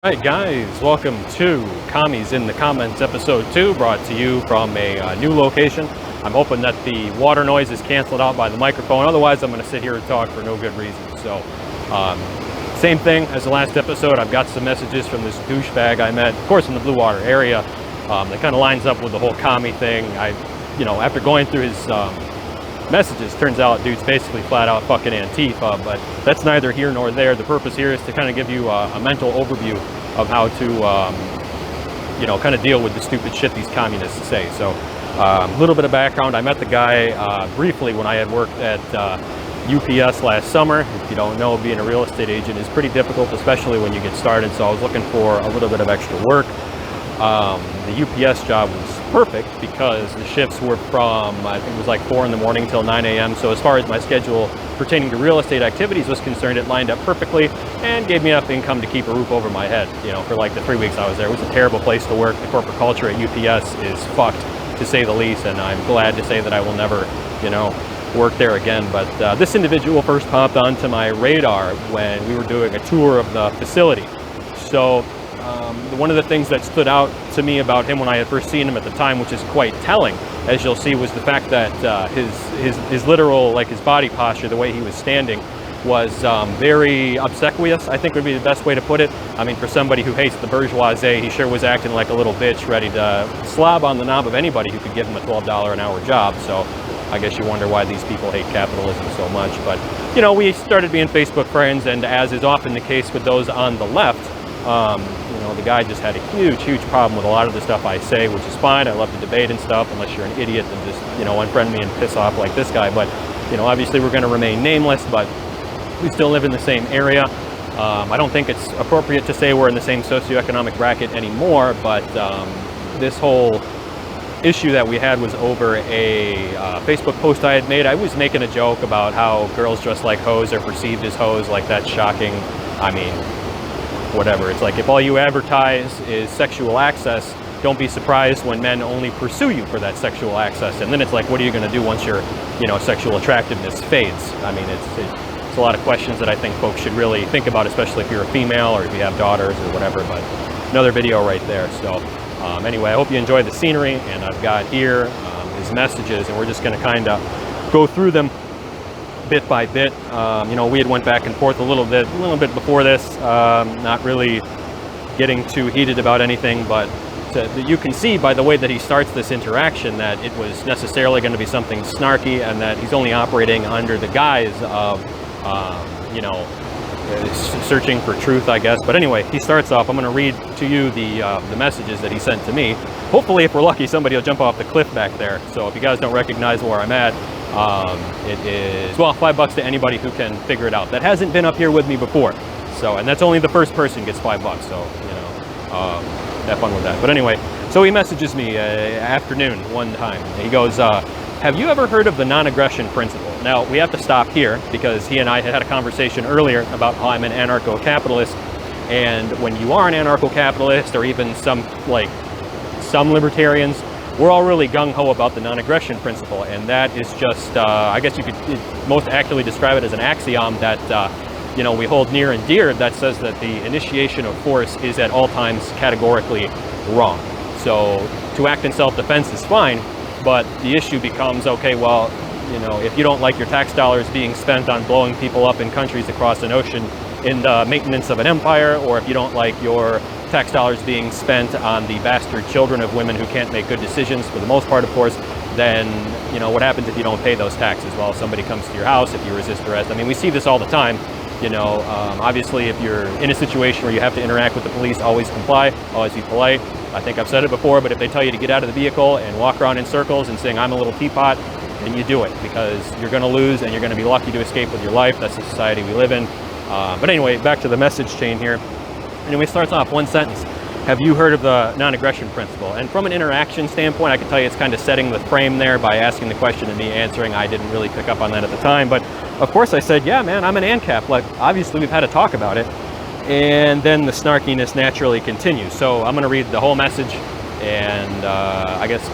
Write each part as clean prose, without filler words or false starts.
Alright guys, welcome to Commies in the Comments episode 2, brought to you from a new location. I'm hoping that the water noise is canceled out by the microphone, otherwise I'm going to sit here and talk for no good reason. So, same thing as the last episode. I've got some messages from this douchebag I met, of course in the Blue Water area, that kind of lines up with the whole commie thing. After going through his messages, turns out dude's basically flat out fucking Antifa, but that's neither here nor there. The purpose here is to kind of give you a mental overview of how to kind of deal with the stupid shit these communists say. So a little bit of background: I met the guy briefly when I had worked at UPS last summer. If you don't know, being a real estate agent is pretty difficult, especially when you get started, so I was looking for a little bit of extra work. The UPS job was perfect because the shifts were from, I think it was like 4 in the morning till 9 a.m. So as far as my schedule pertaining to real estate activities was concerned, it lined up perfectly and gave me enough income to keep a roof over my head, for like the 3 weeks I was there. It was a terrible place to work. The corporate culture at UPS is fucked, to say the least, and I'm glad to say that I will never, work there again. But this individual first popped onto my radar when we were doing a tour of the facility. So one of the things that stood out to me about him when I had first seen him at the time, which is quite telling, as you'll see, was the fact that his literal, like his body posture, the way he was standing, was very obsequious, I think would be the best way to put it. I mean, for somebody who hates the bourgeoisie, he sure was acting like a little bitch, ready to slob on the knob of anybody who could give him a $12 an hour job. So I guess you wonder why these people hate capitalism so much. But, we started being Facebook friends, and as is often the case with those on the left, the guy just had a huge problem with a lot of the stuff I say, which is fine. I love to debate and stuff, unless you're an idiot and just, unfriend me and piss off like this guy. But, obviously we're going to remain nameless, but we still live in the same area. I don't think it's appropriate to say we're in the same socioeconomic bracket anymore, but this whole issue that we had was over a Facebook post I had made. I was making a joke about how girls dressed like hoes are perceived as hoes, like that's shocking. I mean, whatever. It's like, if all you advertise is sexual access, don't be surprised when men only pursue you for that sexual access. And then it's like, what are you going to do once your, sexual attractiveness fades? I mean, it's a lot of questions that I think folks should really think about, especially if you're a female or if you have daughters or whatever. But another video right there. So anyway, I hope you enjoy the scenery, and I've got here his messages, and we're just going to kind of go through them bit by bit. We had went back and forth a little bit before this, not really getting too heated about anything, but you can see by the way that he starts this interaction that it was necessarily going to be something snarky, and that he's only operating under the guise of, searching for truth, I guess. But anyway, he starts off. I'm going to read to you the messages that he sent to me. Hopefully, if we're lucky, somebody will jump off the cliff back there. So if you guys don't recognize where I'm at, it is, well, $5 to anybody who can figure it out that hasn't been up here with me before. So, and that's only the first person gets $5. So, have fun with that. But anyway, so he messages me afternoon one time. He goes, have you ever heard of the non-aggression principle? Now, we have to stop here because he and I had a conversation earlier about how I'm an anarcho-capitalist. And when you are an anarcho-capitalist, or even some libertarians, we're all really gung-ho about the non-aggression principle, and that is just, I guess you could most accurately describe it as an axiom that, we hold near and dear, that says that the initiation of force is at all times categorically wrong. So to act in self-defense is fine, but the issue becomes, okay, well, if you don't like your tax dollars being spent on blowing people up in countries across an ocean in the maintenance of an empire, or if you don't like your tax dollars being spent on the bastard children of women who can't make good decisions, for the most part, of course, then, what happens if you don't pay those taxes? Well, somebody comes to your house if you resist arrest. I mean, we see this all the time. Obviously, if you're in a situation where you have to interact with the police, always comply, always be polite. I think I've said it before, but if they tell you to get out of the vehicle and walk around in circles and sing, "I'm a little teapot," then you do it, because you're going to lose and you're going to be lucky to escape with your life. That's the society we live in. But anyway, back to the message chain here. Anyway, it starts off one sentence. Have you heard of the non-aggression principle? And from an interaction standpoint, I can tell you it's kind of setting the frame there by asking the question and me answering. I didn't really pick up on that at the time, but of course I said, yeah, man, I'm an ANCAP. Like, obviously we've had a talk about it. And then the snarkiness naturally continues. So I'm going to read the whole message, and I guess,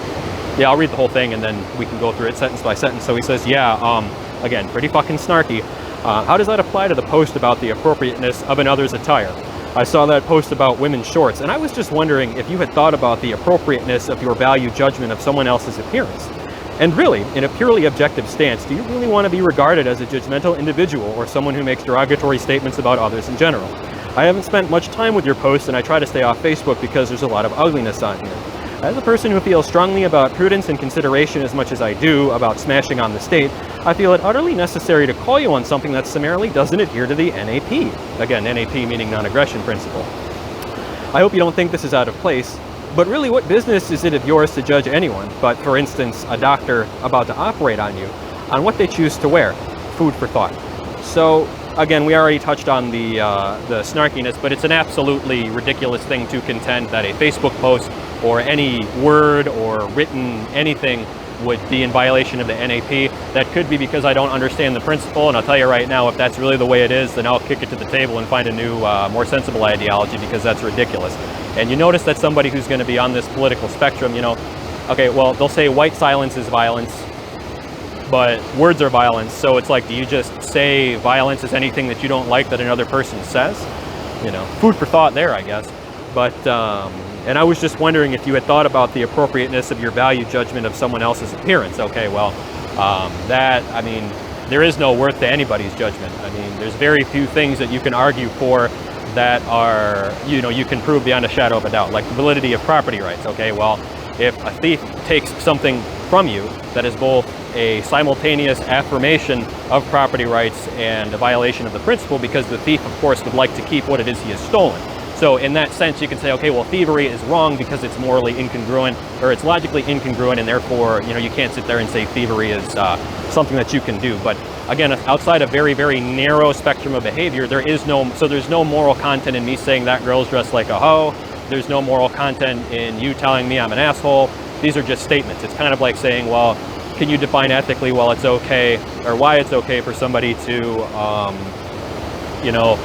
yeah, I'll read the whole thing, and then we can go through it sentence by sentence. So he says, yeah, again, pretty fucking snarky. How does that apply to the post about the appropriateness of another's attire? I saw that post about women's shorts, and I was just wondering if you had thought about the appropriateness of your value judgment of someone else's appearance. And really, in a purely objective stance, do you really want to be regarded as a judgmental individual or someone who makes derogatory statements about others in general? I haven't spent much time with your posts, and I try to stay off Facebook because there's a lot of ugliness on here. As a person who feels strongly about prudence and consideration as much as I do about smashing on the state, I feel it utterly necessary to call you on something that summarily doesn't adhere to the NAP. Again, NAP meaning non-aggression principle. I hope you don't think this is out of place, but really what business is it of yours to judge anyone, but for instance, a doctor about to operate on you, on what they choose to wear? Food for thought. So, again, we already touched on the snarkiness, but it's an absolutely ridiculous thing to contend that a Facebook post or any word or written anything would be in violation of the NAP. That could be because I don't understand the principle, and I'll tell you right now, if that's really the way it is, then I'll kick it to the table and find a new, more sensible ideology, because that's ridiculous. And you notice that somebody who's going to be on this political spectrum, you know, okay, well, they'll say white silence is violence, but words are violence. So it's like, do you just say violence is anything that you don't like that another person says? You know, food for thought there, I guess. But, and I was just wondering if you had thought about the appropriateness of your value judgment of someone else's appearance. Okay, well, I mean, there is no worth to anybody's judgment. I mean, there's very few things that you can argue for that are, you know, you can prove beyond a shadow of a doubt, like the validity of property rights. Okay, well, if a thief takes something from you that is both a simultaneous affirmation of property rights and a violation of the principle, because the thief, of course, would like to keep what it is he has stolen. So in that sense, you can say, okay, well, thievery is wrong because it's morally incongruent, or it's logically incongruent, and therefore, you know, you can't sit there and say thievery is something that you can do. But again, outside a very, very narrow spectrum of behavior, there's no moral content in me saying that girl's dressed like a hoe. There's no moral content in you telling me I'm an asshole. These are just statements. It's kind of like saying, well, can you define ethically, well, it's okay, or why it's okay for somebody to, you know,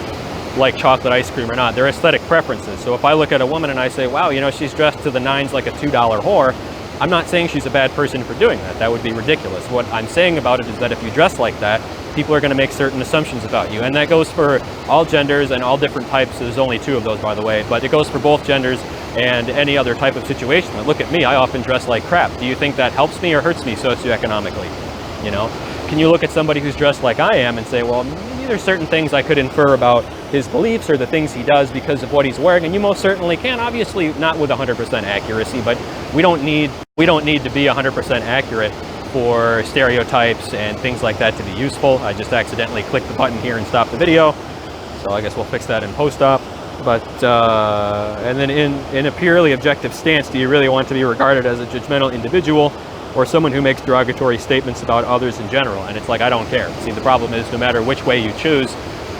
like chocolate ice cream or not. They're aesthetic preferences. So if I look at a woman and I say, wow, you know, she's dressed to the nines like a $2 whore, I'm not saying she's a bad person for doing that. That would be ridiculous. What I'm saying about it is that if you dress like that, people are going to make certain assumptions about you. And that goes for all genders and all different types. There's only 2 of those, by the way, but it goes for both genders and any other type of situation. Look at me, I often dress like crap. Do you think that helps me or hurts me socioeconomically? You know, can you look at somebody who's dressed like I am and say, well, maybe there's certain things I could infer about his beliefs or the things he does because of what he's wearing? And you most certainly can. Obviously not with 100% accuracy, but we don't need to be 100% accurate for stereotypes and things like that to be useful. I just accidentally clicked the button here and stopped the video, so I guess we'll fix that in post-op. But and then in a purely objective stance, do you really want to be regarded as a judgmental individual or someone who makes derogatory statements about others in general? And it's like, I don't care. See, the problem is, no matter which way you choose,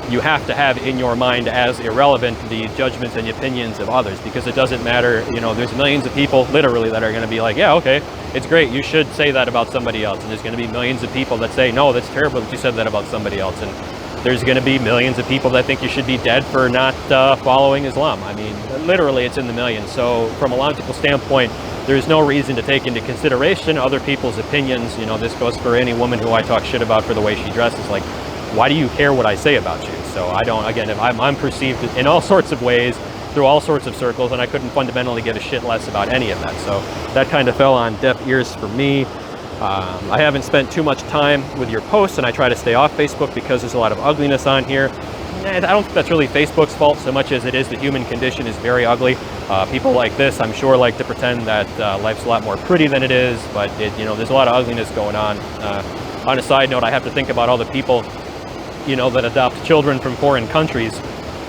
you have to have in your mind as irrelevant the judgments and the opinions of others, because it doesn't matter, you know, there's millions of people literally that are going to be like, yeah, okay, it's great, you should say that about somebody else. And there's going to be millions of people that say, no, that's terrible that you said that about somebody else. And there's going to be millions of people that think you should be dead for not following Islam. I mean, literally, it's in the millions. So from a logical standpoint, there's no reason to take into consideration other people's opinions. You know, this goes for any woman who I talk shit about for the way she dresses. Like, why do you care what I say about you? So I don't, again, if I'm perceived in all sorts of ways, through all sorts of circles, and I couldn't fundamentally give a shit less about any of that. So that kind of fell on deaf ears for me. I haven't spent too much time with your posts, and I try to stay off Facebook because there's a lot of ugliness on here. And I don't think that's really Facebook's fault so much as it is the human condition is very ugly. People like this, I'm sure, like to pretend that life's a lot more pretty than it is, but you know, there's a lot of ugliness going on. On a side note, I have to think about all the people, you know, that adopt children from foreign countries,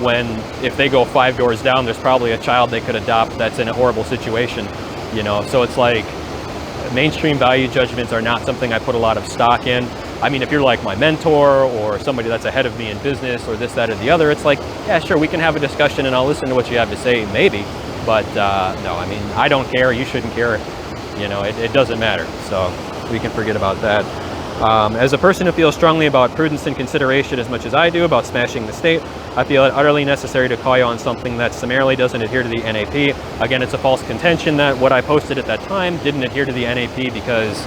when if they go 5 doors down, there's probably a child they could adopt that's in a horrible situation, you know. So it's like, mainstream value judgments are not something I put a lot of stock in. I mean, if you're like my mentor or somebody that's ahead of me in business or this, that, or the other, it's like, yeah, sure, we can have a discussion and I'll listen to what you have to say, maybe. But no, I mean, I don't care, you shouldn't care, you know, it doesn't matter. So we can forget about that. As a person who feels strongly about prudence and consideration as much as I do about smashing the state, I feel it utterly necessary to call you on something that summarily doesn't adhere to the NAP. Again, it's a false contention that what I posted at that time didn't adhere to the NAP because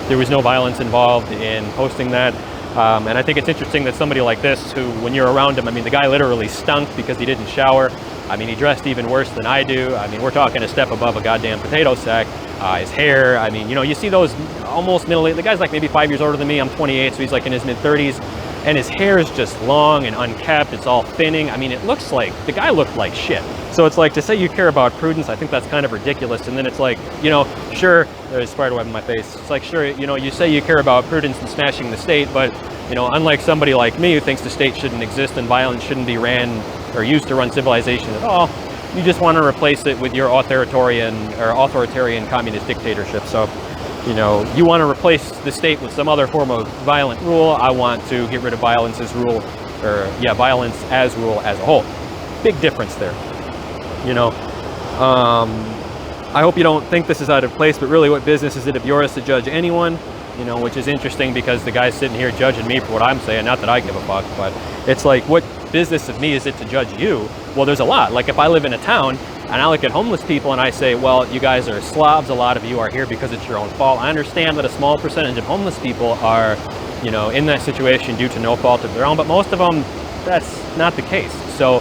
there was no violence involved in posting that. And I think it's interesting that somebody like this, who, when you're around him, I mean, the guy literally stunk because he didn't shower. I mean, he dressed even worse than I do. I mean, we're talking a step above a goddamn potato sack. His hair, I mean, you know, you see those almost middle-aged, the guy's like maybe 5 years older than me. I'm 28, so he's like in his mid-30s. And his hair is just long and unkept. It's all thinning. I mean, it looks like, the guy looked like shit. So it's like, to say you care about prudence, I think that's kind of ridiculous. And then it's like, you know, sure, there's a spider web in my face. It's like, sure, you know, you say you care about prudence and smashing the state, but, you know, unlike somebody like me who thinks the state shouldn't exist and violence shouldn't be ran or used to run civilization at all, you just want to replace it with your authoritarian communist dictatorship. So, you know, you want to replace the state with some other form of violent rule. I want to get rid of violence as rule, or yeah, violence as rule as a whole. Big difference there. You know, I hope you don't think this is out of place, but really, what business is it of yours to judge anyone? You know, which is interesting because the guy's sitting here judging me for what I'm saying. Not that I give a fuck, but it's like, what business of me is it to judge you? Well, there's a lot. Like, if I live in a town and I look at homeless people and I say, well, you guys are slobs, a lot of you are here because it's your own fault. I understand that a small percentage of homeless people are, you know, in that situation due to no fault of their own, but most of them, that's not the case. So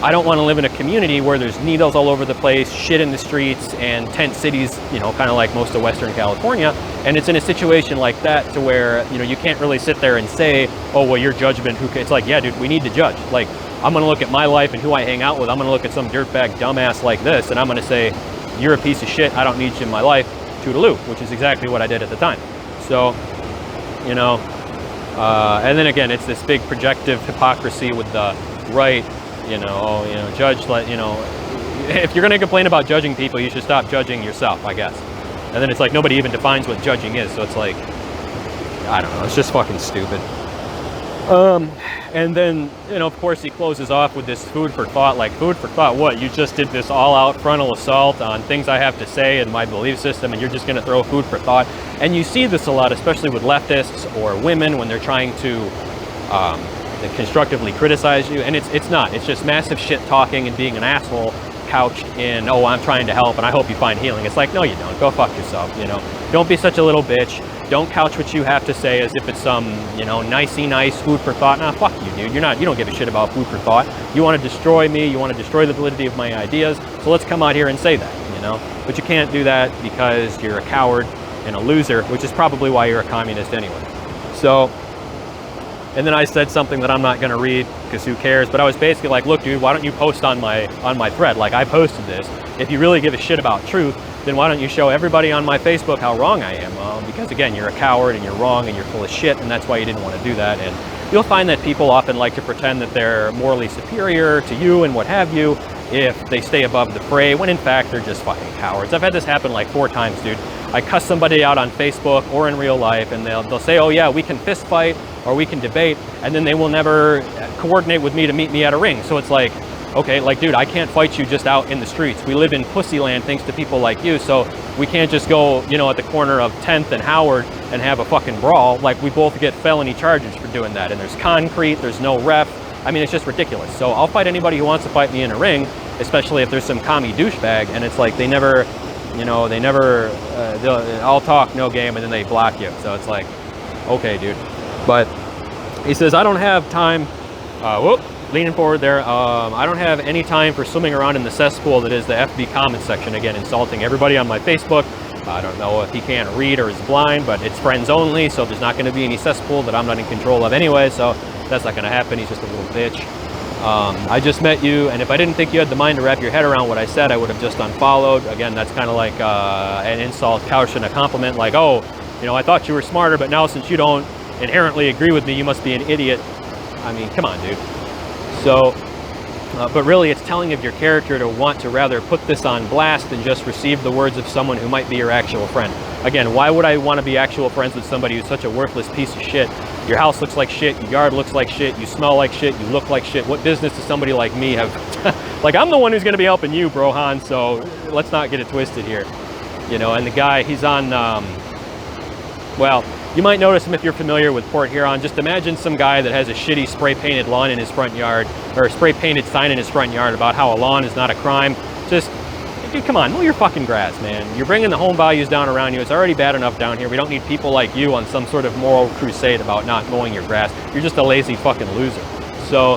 I don't want to live in a community where there's needles all over the place, shit in the streets, and tent cities, you know, kind of like most of Western California. And it's in a situation like that to where, you know, you can't really sit there and say, oh, well, your judgment, it's like, yeah, dude, we need to judge. Like, I'm going to look at my life and who I hang out with. I'm going to look at some dirtbag dumbass like this, and I'm going to say, you're a piece of shit. I don't need you in my life. Toodaloo, which is exactly what I did at the time. So, you know, and then again, it's this big projective hypocrisy with the right, you know, oh, you know, judge, like, you know, if you're going to complain about judging people, you should stop judging yourself, I guess. And then it's like, nobody even defines what judging is. So it's like, I don't know, it's just fucking stupid. And then, you know, of course, he closes off with this food for thought. Like, food for thought, what? You just did this all-out frontal assault on things I have to say and my belief system, and you're just going to throw food for thought. And you see this a lot, especially with leftists or women when they're trying to constructively criticize you. And it's not. It's just massive shit talking and being an asshole couched in, oh, I'm trying to help and I hope you find healing. It's like, no, you don't. Go fuck yourself, you know. Don't be such a little bitch. Don't couch what you have to say as if it's some, you know, nicey nice food for thought. Nah, fuck you, dude. You don't give a shit about food for thought. You want to destroy me. You want to destroy the validity of my ideas. So let's come out here and say that, you know. But you can't do that because you're a coward and a loser, which is probably why you're a communist anyway. So, and then I said something that I'm not going to read because who cares? But I was basically like, look, dude, why don't you post on my thread? Like, I posted this. If you really give a shit about truth, then why don't you show everybody on my Facebook how wrong I am? Well, because again, you're a coward and you're wrong and you're full of shit, and that's why you didn't want to do that. And you'll find that people often like to pretend that they're morally superior to you and what have you if they stay above the fray, when in fact they're just fucking cowards. I've had this happen like 4 times, dude. I cuss somebody out on Facebook or in real life, and they'll say, oh yeah, we can fist fight or we can debate, and then they will never coordinate with me to meet me at a ring. So it's like, okay, like, dude, I can't fight you just out in the streets. We live in pussy land thanks to people like you, so we can't just go, you know, at the corner of 10th and Howard and have a fucking brawl. Like, we both get felony charges for doing that, and there's concrete, there's no ref. I mean, it's just ridiculous. So I'll fight anybody who wants to fight me in a ring, especially if there's some commie douchebag, and it's like they never, you know, I'll talk, no game, and then they block you. So it's like, okay, dude. But he says, I don't have time, leaning forward there. I don't have any time for swimming around in the cesspool that is the FB comment section. Again, insulting everybody on my Facebook. I don't know if he can't read or is blind, but it's friends only, so there's not going to be any cesspool that I'm not in control of anyway, so that's not going to happen. He's just a little bitch. I just met you, and if I didn't think you had the mind to wrap your head around what I said, I would have just unfollowed. Again, that's kind of like an insult couched in a compliment, like, oh, you know, I thought you were smarter, but now since you don't inherently agree with me, you must be an idiot. I mean, come on, dude. So, but really it's telling of your character to want to rather put this on blast than just receive the words of someone who might be your actual friend. Again, why would I want to be actual friends with somebody who's such a worthless piece of shit? Your house looks like shit, your yard looks like shit, you smell like shit, you look like shit. What business does somebody like me have? Like, I'm the one who's going to be helping you, bro, Han, so let's not get it twisted here. You know, and the guy, he's on, well, you might notice him if you're familiar with Port Huron. Just imagine some guy that has a shitty spray-painted lawn in his front yard, or a spray-painted sign in his front yard about how a lawn is not a crime. Just Dude, come on, mow your fucking grass, man. You're bringing the home values down around you. It's already bad enough down here. We don't need people like you on some sort of moral crusade about not mowing your grass. You're just a lazy fucking loser. So,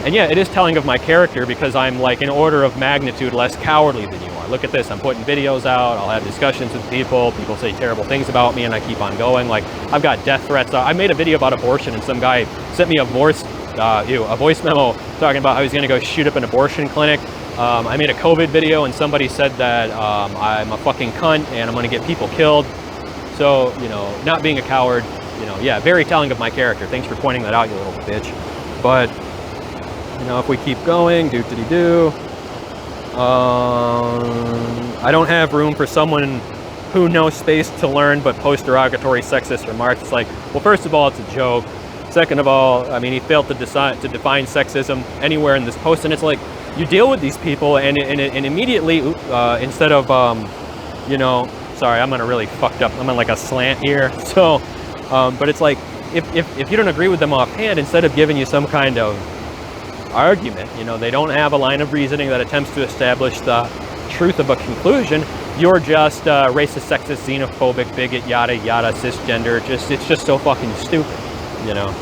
and yeah, it is telling of my character because I'm like an order of magnitude less cowardly than you are. Look at this, I'm putting videos out, I'll have discussions with people say terrible things about me and I keep on going. Like, I've got death threats. I made a video about abortion and some guy sent me a voice memo talking about how he's gonna go shoot up an abortion clinic. I made a COVID video and somebody said that I'm a fucking cunt and I'm gonna get people killed. So, you know, not being a coward, you know, yeah, very telling of my character. Thanks for pointing that out, you little bitch. But, you know, if we keep going, doo-doo-doo. I don't have room for someone who knows space to learn but post derogatory sexist remarks. It's like, well, first of all, it's a joke. Second of all, I mean, he failed to define sexism anywhere in this post, and it's like, you deal with these people and immediately, instead of, you know, sorry, I'm on a really fucked up, I'm on like a slant here. So, but it's like, if you don't agree with them offhand, instead of giving you some kind of argument, you know, they don't have a line of reasoning that attempts to establish the truth of a conclusion, you're just racist, sexist, xenophobic, bigot, yada, yada, cisgender. It's just so fucking stupid, you know.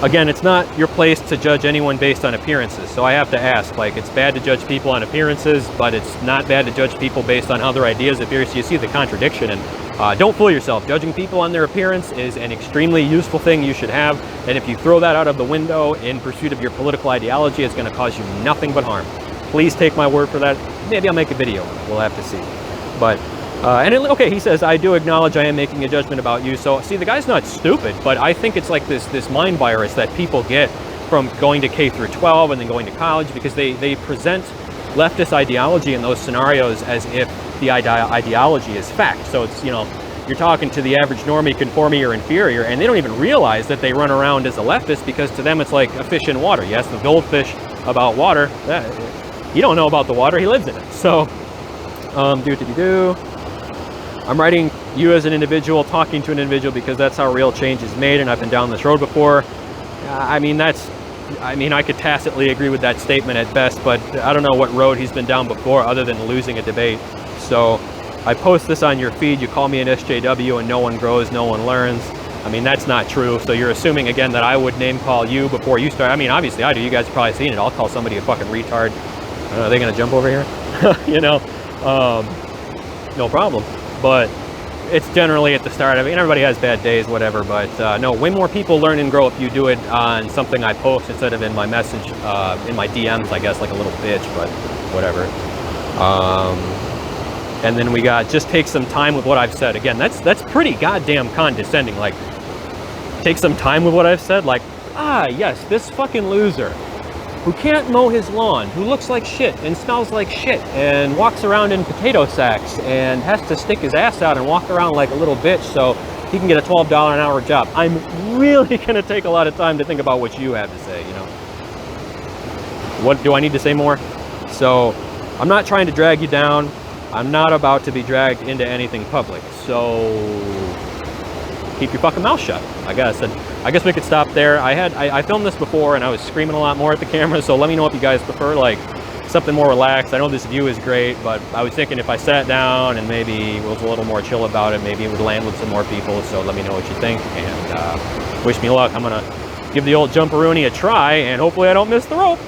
Again, it's not your place to judge anyone based on appearances. So I have to ask, like, it's bad to judge people on appearances, but it's not bad to judge people based on how their ideas appear. So you see the contradiction, and don't fool yourself. Judging people on their appearance is an extremely useful thing you should have. And if you throw that out of the window in pursuit of your political ideology, it's gonna cause you nothing but harm. Please take my word for that. Maybe I'll make a video, we'll have to see. But, okay, he says, I do acknowledge I am making a judgment about you. So, see, the guy's not stupid, but I think it's like this mind virus that people get from going to K through 12 and then going to college, because they present leftist ideology in those scenarios as if the ideology is fact. So it's, you know, you're talking to the average normie, conformie, or inferior, and they don't even realize that they run around as a leftist, because to them it's like a fish in water. You ask the goldfish about water, you don't know about the water, he lives in it. So, I'm writing you as an individual, talking to an individual, because that's how real change is made, and I've been down this road before. I mean, I could tacitly agree with that statement at best, but I don't know what road he's been down before other than losing a debate. So I post this on your feed, you call me an SJW, and no one grows, no one learns. I mean, that's not true. So you're assuming, again, that I would name call you before you start. I mean, obviously I do. You guys have probably seen it. I'll call somebody a fucking retard. Are they gonna jump over here? You know, no problem. But it's generally at the start. I mean, everybody has bad days, whatever, but no, way more people learn and grow if you do it on something I post instead of in my message, in my DMs, I guess, like a little bitch, but whatever. And then we got, just take some time with what I've said. Again, that's pretty goddamn condescending. Like, take some time with what I've said. Like, yes, this fucking loser who can't mow his lawn, who looks like shit and smells like shit and walks around in potato sacks and has to stick his ass out and walk around like a little bitch so he can get a $12 an hour job. I'm really gonna take a lot of time to think about what you have to say, you know. What do I need to say more? So, I'm not trying to drag you down. I'm not about to be dragged into anything public. So, keep your fucking mouth shut, I guess. And I guess we could stop there. I filmed this before and I was screaming a lot more at the camera, so let me know if you guys prefer like something more relaxed. I know this view is great, but I was thinking if I sat down and maybe was a little more chill about it, maybe it would land with some more people. So let me know what you think, and wish me luck. I'm gonna give the old jumperoonie a try, and hopefully I don't miss the rope.